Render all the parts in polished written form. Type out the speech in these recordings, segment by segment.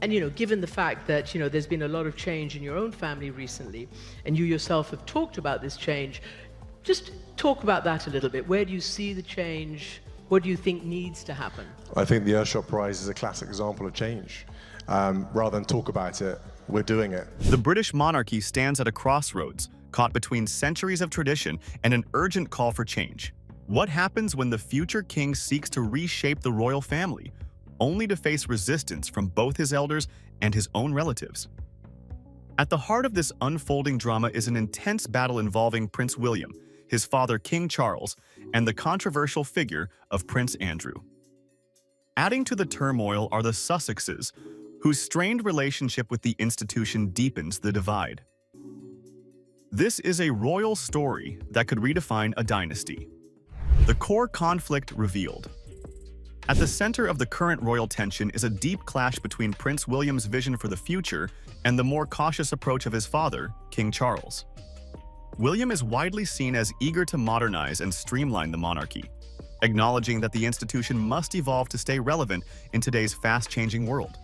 And, given the fact that, there's been a lot of change in your own family recently, and you yourself have talked about this change, just talk about that a little bit. Where do you see the change? What do you think needs to happen? I think the Earthshot Prize is a classic example of change. Rather than talk about it, we're doing it. The British monarchy stands at a crossroads, caught between centuries of tradition and an urgent call for change. What happens when the future king seeks to reshape the royal family, only to face resistance from both his elders and his own relatives? At the heart of this unfolding drama is an intense battle involving Prince William, his father King Charles, and the controversial figure of Prince Andrew. Adding to the turmoil are the Sussexes, whose strained relationship with the institution deepens the divide. This is a royal story that could redefine a dynasty. The core conflict revealed. At the center of the current royal tension is a deep clash between Prince William's vision for the future and the more cautious approach of his father, King Charles. William is widely seen as eager to modernize and streamline the monarchy, acknowledging that the institution must evolve to stay relevant in today's fast-changing world.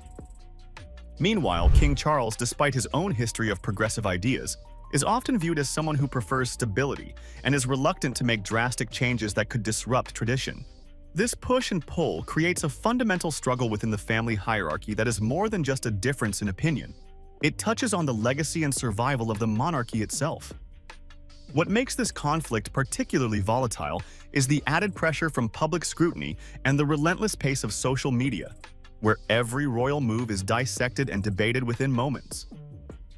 Meanwhile, King Charles, despite his own history of progressive ideas, is often viewed as someone who prefers stability and is reluctant to make drastic changes that could disrupt tradition. This push and pull creates a fundamental struggle within the family hierarchy that is more than just a difference in opinion. It touches on the legacy and survival of the monarchy itself. What makes this conflict particularly volatile is the added pressure from public scrutiny and the relentless pace of social media, where every royal move is dissected and debated within moments.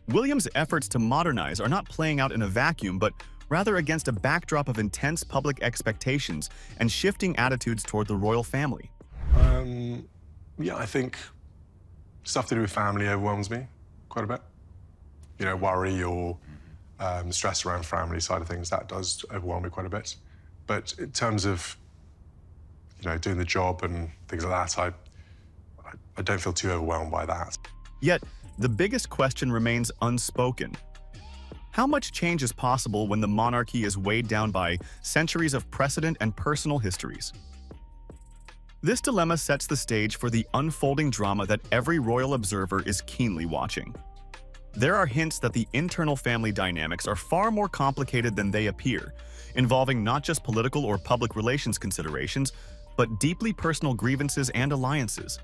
William's efforts to modernize are not playing out in a vacuum, but rather against a backdrop of intense public expectations and shifting attitudes toward the royal family. Yeah, I think stuff to do with family overwhelms me quite a bit. Worry or stress around family side of things, that does overwhelm me quite a bit. But in terms of, doing the job and things like that, I don't feel too overwhelmed by that. Yet, the biggest question remains unspoken. How much change is possible when the monarchy is weighed down by centuries of precedent and personal histories? This dilemma sets the stage for the unfolding drama that every royal observer is keenly watching. There are hints that the internal family dynamics are far more complicated than they appear, involving not just political or public relations considerations, but deeply personal grievances and alliances.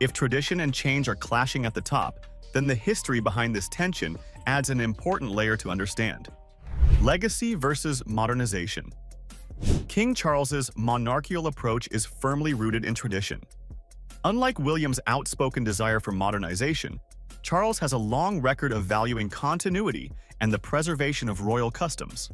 If tradition and change are clashing at the top, then the history behind this tension adds an important layer to understand. Legacy versus modernization. King Charles's monarchical approach is firmly rooted in tradition. Unlike William's outspoken desire for modernization, Charles has a long record of valuing continuity and the preservation of royal customs.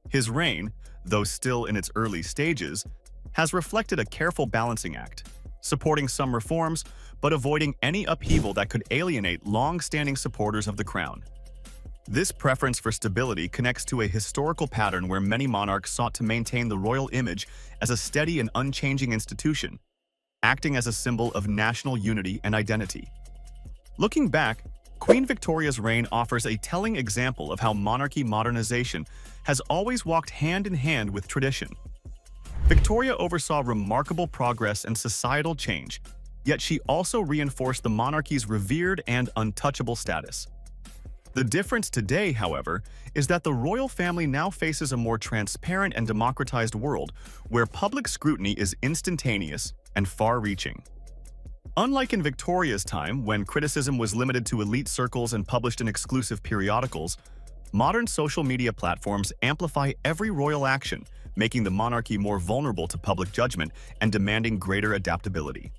His reign, though still in its early stages, has reflected a careful balancing act, supporting some reforms but avoiding any upheaval that could alienate long-standing supporters of the crown. This preference for stability connects to a historical pattern where many monarchs sought to maintain the royal image as a steady and unchanging institution, acting as a symbol of national unity and identity. Looking back, Queen Victoria's reign offers a telling example of how monarchy modernization has always walked hand in hand with tradition. Victoria oversaw remarkable progress and societal change, yet she also reinforced the monarchy's revered and untouchable status. The difference today, however, is that the royal family now faces a more transparent and democratized world where public scrutiny is instantaneous and far-reaching. Unlike in Victoria's time, when criticism was limited to elite circles and published in exclusive periodicals, modern social media platforms amplify every royal action, making the monarchy more vulnerable to public judgment and demanding greater adaptability.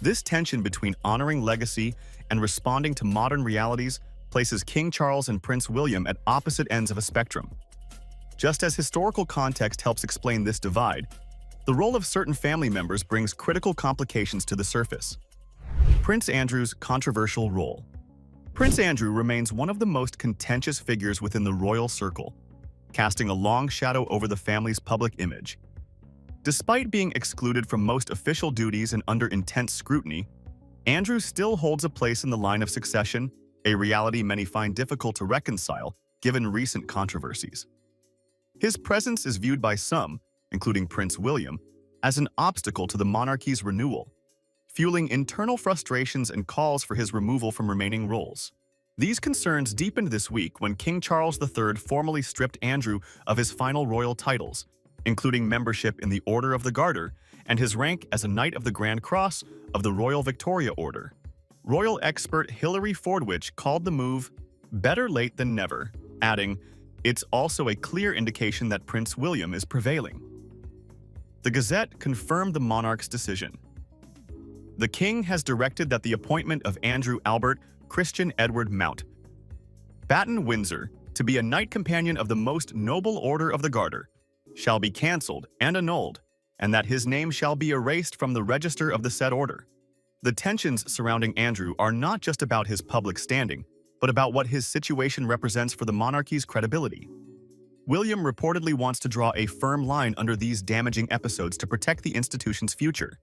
This tension between honoring legacy and responding to modern realities places King Charles and Prince William at opposite ends of a spectrum. Just as historical context helps explain this divide, the role of certain family members brings critical complications to the surface. Prince Andrew's controversial role. Prince Andrew remains one of the most contentious figures within the royal circle, casting a long shadow over the family's public image. Despite being excluded from most official duties and under intense scrutiny, Andrew still holds a place in the line of succession, a reality many find difficult to reconcile given recent controversies. His presence is viewed by some, including Prince William, as an obstacle to the monarchy's renewal, fueling internal frustrations and calls for his removal from remaining roles. These concerns deepened this week when King Charles III formally stripped Andrew of his final royal titles, including membership in the Order of the Garter and his rank as a Knight of the Grand Cross of the Royal Victoria Order. Royal expert Hilary Fordwich called the move better late than never, adding, "It's also a clear indication that Prince William is prevailing." The Gazette confirmed the monarch's decision. The king has directed that the appointment of Andrew Albert Christian Edward Mount, Batten Windsor, to be a knight companion of the most noble order of the Garter, shall be cancelled and annulled, and that his name shall be erased from the register of the said order. The tensions surrounding Andrew are not just about his public standing, but about what his situation represents for the monarchy's credibility. William reportedly wants to draw a firm line under these damaging episodes to protect the institution's future.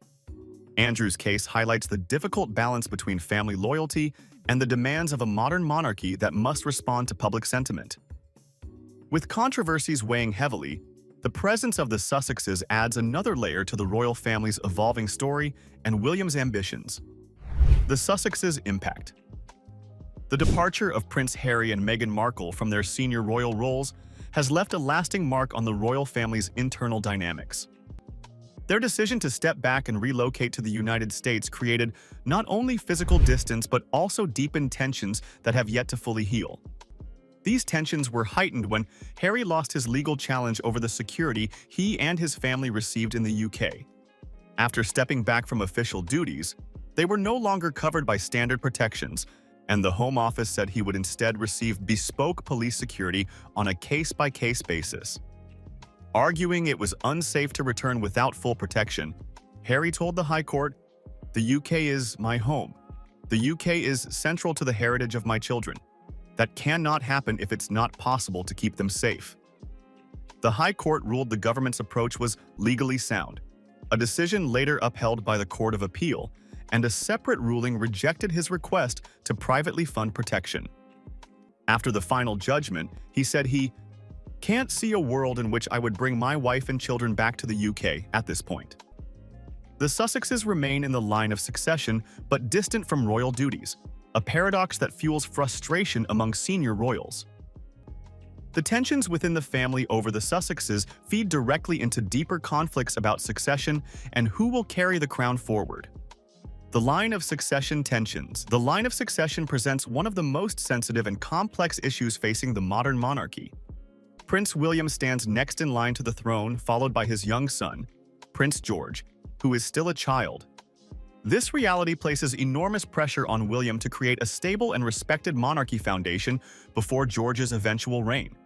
Andrew's case highlights the difficult balance between family loyalty and the demands of a modern monarchy that must respond to public sentiment. With controversies weighing heavily, the presence of the Sussexes adds another layer to the royal family's evolving story and William's ambitions. The Sussexes' impact. The departure of Prince Harry and Meghan Markle from their senior royal roles has left a lasting mark on the royal family's internal dynamics. Their decision to step back and relocate to the United States created not only physical distance but also deepened tensions that have yet to fully heal. These tensions were heightened when Harry lost his legal challenge over the security he and his family received in the UK. After stepping back from official duties, they were no longer covered by standard protections, and the Home Office said he would instead receive bespoke police security on a case-by-case basis. Arguing it was unsafe to return without full protection, Harry told the High Court, "The UK is my home. The UK is central to the heritage of my children. That cannot happen if it's not possible to keep them safe." The High Court ruled the government's approach was legally sound, a decision later upheld by the Court of Appeal, and a separate ruling rejected his request to privately fund protection. After the final judgment, he said he "can't see a world in which I would bring my wife and children back to the UK at this point." The Sussexes remain in the line of succession but distant from royal duties, a paradox that fuels frustration among senior royals. The tensions within the family over the Sussexes feed directly into deeper conflicts about succession and who will carry the crown forward. The line of succession tensions. The line of succession presents one of the most sensitive and complex issues facing the modern monarchy. Prince William stands next in line to the throne, followed by his young son, Prince George, who is still a child. This reality places enormous pressure on William to create a stable and respected monarchy foundation before George's eventual reign.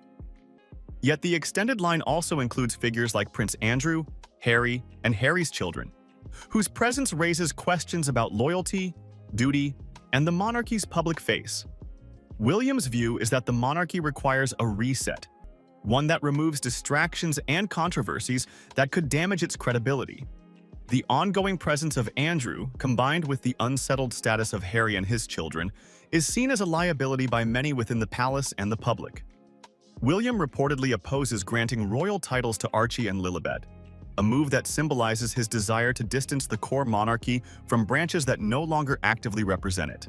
Yet the extended line also includes figures like Prince Andrew, Harry, and Harry's children, whose presence raises questions about loyalty, duty, and the monarchy's public face. William's view is that the monarchy requires a reset, one that removes distractions and controversies that could damage its credibility. The ongoing presence of Andrew, combined with the unsettled status of Harry and his children, is seen as a liability by many within the palace and the public. William reportedly opposes granting royal titles to Archie and Lilibet, a move that symbolizes his desire to distance the core monarchy from branches that no longer actively represent it.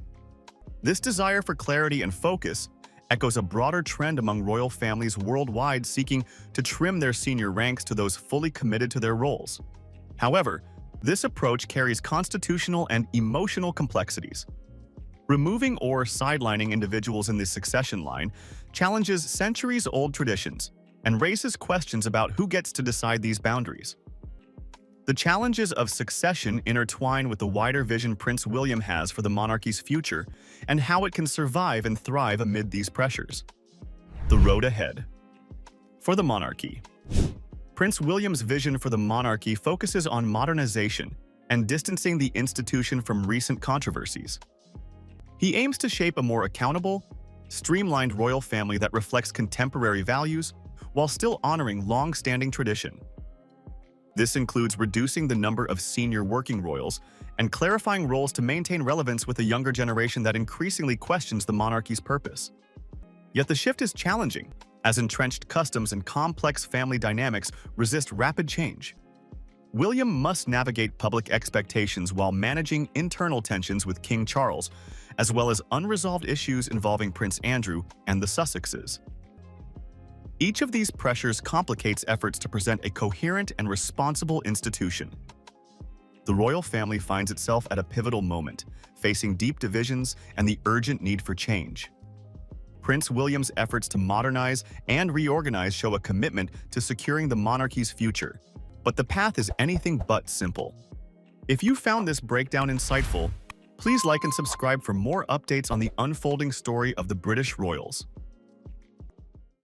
This desire for clarity and focus echoes a broader trend among royal families worldwide seeking to trim their senior ranks to those fully committed to their roles. However, this approach carries constitutional and emotional complexities. Removing or sidelining individuals in the succession line challenges centuries-old traditions and raises questions about who gets to decide these boundaries. The challenges of succession intertwine with the wider vision Prince William has for the monarchy's future and how it can survive and thrive amid these pressures. The road ahead. For the monarchy. Prince William's vision for the monarchy focuses on modernization and distancing the institution from recent controversies. He aims to shape a more accountable, streamlined royal family that reflects contemporary values while still honoring long-standing tradition. This includes reducing the number of senior working royals and clarifying roles to maintain relevance with a younger generation that increasingly questions the monarchy's purpose. Yet the shift is challenging, as entrenched customs and complex family dynamics resist rapid change. William must navigate public expectations while managing internal tensions with King Charles, as well as unresolved issues involving Prince Andrew and the Sussexes. Each of these pressures complicates efforts to present a coherent and responsible institution. The royal family finds itself at a pivotal moment, facing deep divisions and the urgent need for change. Prince William's efforts to modernize and reorganize show a commitment to securing the monarchy's future, but the path is anything but simple. If you found this breakdown insightful, please like and subscribe for more updates on the unfolding story of the British royals.